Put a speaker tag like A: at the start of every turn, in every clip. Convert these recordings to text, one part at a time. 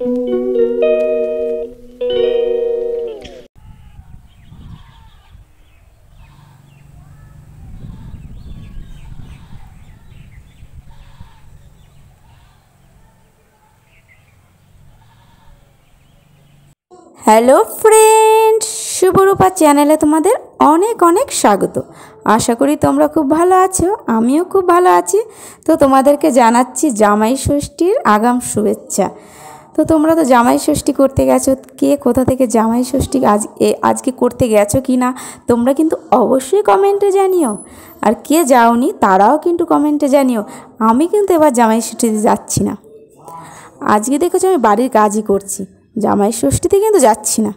A: Hello friends, শুভরূপা চ্যানেলে তোমাদের অনেক অনেক স্বাগত। আশা করি তোমরা খুব ভালো আছো, আমিও খুব ভালো আছি। তো তোমাদেরকে জানাচ্ছি জামাই ষষ্ঠীর আগাম শুভেচ্ছা। তো তোমরা তো জামাই ষষ্ঠী করতে গেছো, কে কোথা থেকে জামাই ষষ্ঠী আজকে করতে গেছো কি না তোমরা কিন্তু অবশ্যই কমেন্টে জানিও। আর কে যাওনি তারাও কিন্তু কমেন্টে জানিও। আমি কিন্তু এবার জামাই ষষ্ঠীতে যাচ্ছি না। আজকে দেখেছো আমি বাড়ির কাজই করছি, জামাই ষষ্ঠীতে কিন্তু যাচ্ছি না।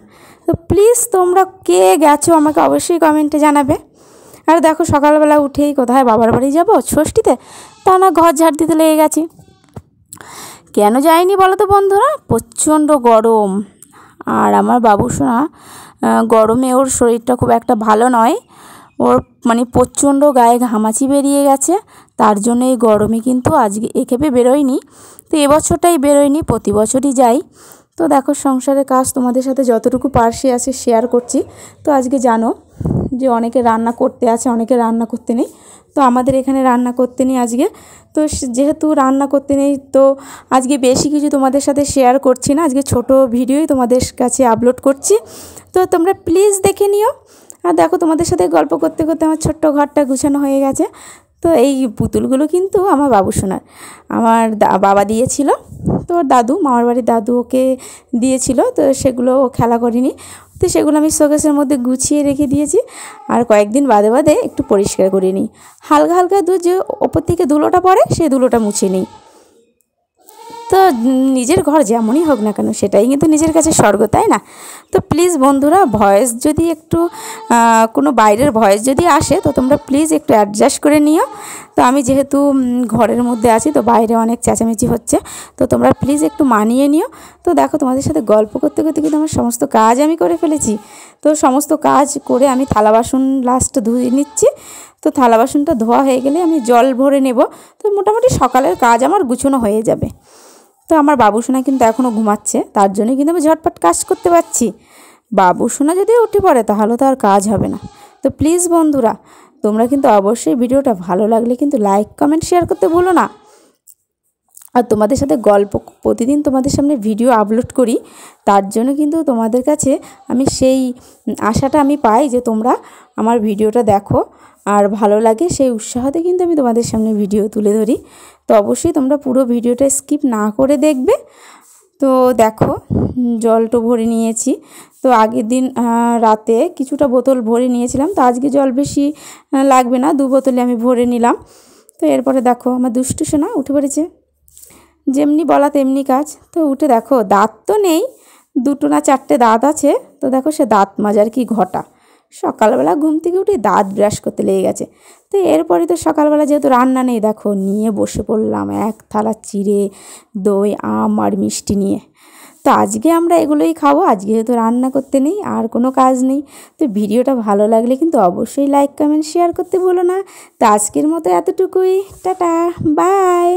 A: তো প্লিজ তোমরা কে গেছো আমাকে অবশ্যই কমেন্টে জানাবে। আর দেখো সকালবেলা উঠেই কোথায় বাবার বাড়ি যাব ষষ্ঠীতে, তা না ঘর ঝাড় দিতে লেগে গেছি। কেন যাইনি বলো তো বন্ধুরা, প্রচণ্ড গরম। আর আমার বাবু সোনা গরমে ওর শরীরটা খুব একটা ভালো নয়, ওর মানে প্রচণ্ড গায়ে ঘামাচি বেরিয়ে গেছে। তার জন্য এই গরমে কিন্তু আজকে একেবে বেরোয়নি। তো এবছরটাই বেরোয়নি, প্রতি বছরই যাই। তো দেখো সংসারের কাজ তোমাদের সাথে যতটুকু পারছি আছে শেয়ার করছি। তো আজকে জানো যে অনেকে রান্না করতে আছে, অনেকে রান্না করতে নেই। তো আমাদের এখানে রান্না করতে নেই আজকে। তো যেহেতু রান্না করতে নেই, তো আজকে বেশি কিছু তোমাদের সাথে শেয়ার করছি না, আজকে ছোট ভিডিওই তোমাদের কাছে আপলোড করছি। তো তোমরা প্লিজ দেখে নিও। আর দেখো তোমাদের সাথে গল্প করতে করতে আমার ছোট্ট ঘরটা গুছানো হয়ে গেছে। তো এই পুতুলগুলো কিন্তু আমার বাবু সোনার, আমার বাবা দিয়েছিল। তো দাদু, মামার বাড়ির দাদু ওকে দিয়েছিল, তো সেগুলো ও খেলা করিনি। তো সেগুলো আমি শোকেসের মধ্যে গুছিয়ে রেখে দিয়েছি। আর কয়েকদিন বাদে বাদে একটু পরিষ্কার করে নিই, হালকা হালকা যে ওপর থেকে ধুলোটা পড়ে সেই ধুলোটা মুছে নিই। তো নিজের ঘর যেমনই হোক না কেন সেটাই কিন্তু নিজের কাছে স্বর্গ, তাই না? তো প্লিজ বন্ধুরা, ভয়েস যদি একটু কোনো বাইরের ভয়েস যদি আসে তো তোমরা প্লিজ একটু অ্যাডজাস্ট করে নিও। তো আমি যেহেতু ঘরের মধ্যে আছি, তো বাইরে অনেক চেঁচামেচি হচ্ছে, তো তোমরা প্লিজ একটু মানিয়ে নিও। তো দেখো তোমাদের সাথে গল্প করতে করতে কিন্তু আমার সমস্ত কাজ আমি করে ফেলেছি। তো সমস্ত কাজ করে আমি থালা বাসন লাস্ট ধুয়ে নিচ্ছি। তো থালা বাসনটা ধোয়া হয়ে গেলে আমি জল ভরে নেব। তো মোটামুটি সকালের কাজ আমার গুছানো হয়ে যাবে। তো আমার বাবু সোনা কিন্তু এখনও ঘুমাচ্ছে, তার জন্যই কিন্তু আমি ঝটপট কাজ করতে পারছি। বাবু সোনা যদি উঠে পড়ে তাহলে তো আর কাজ হবে না। তো প্লিজ বন্ধুরা, তোমরা কিন্তু অবশ্যই ভিডিওটা ভালো লাগলে কিন্তু লাইক কমেন্ট শেয়ার করতে ভুলো না। আর তোমাদের সাথে গল্প প্রতিদিন তোমাদের সামনে ভিডিও আপলোড করি, তার জন্য কিন্তু তোমাদের কাছে আমি সেই আশাটা আমি পাই যে তোমরা আমার ভিডিওটা দেখো আর ভালো লাগে, সেই উৎসাহতে কিন্তু আমি তোমাদের সামনে ভিডিও তুলে ধরি। তো অবশ্যই তোমরা পুরো ভিডিওটা স্কিপ না করে দেখবে। তো দেখো জলটা ভরে নিয়েছি। তো আগের দিন রাতে কিছুটা বোতল ভরে নিয়েছিলাম, তো আজকে জল বেশি লাগবে না, 2 বোতলে আমি ভরে নিলাম। তো এরপরে দেখো আমার দুষ্টু সোনা উঠে পড়েছে, যেমনি বলা তেমনি কাজ। তো উঠে দেখো দাঁত তো নেই, 2টো না 4টে দাঁত আছে। তো দেখো সে দাঁত মাজার কি ঘটা, সকালবেলা ঘুম থেকে উঠে দাঁত ব্রাশ করতে লেগে গেছে। তো এরপরে তো সকালবেলা যেহেতু রান্না নেই, দেখো নিয়ে বসে পড়লাম এক থালা চিড়ে, দই, আম আর মিষ্টি নিয়ে। তো আজকে আমরা এগুলোই খাবো, আজকে যেহেতু রান্না করতে নেই আর কোনো কাজ নেই। তো ভিডিওটা ভালো লাগলে কিন্তু অবশ্যই লাইক কমেন্ট শেয়ার করতে ভুলো না। তো আজকের মতো এতটুকুই, টাটা, বাই।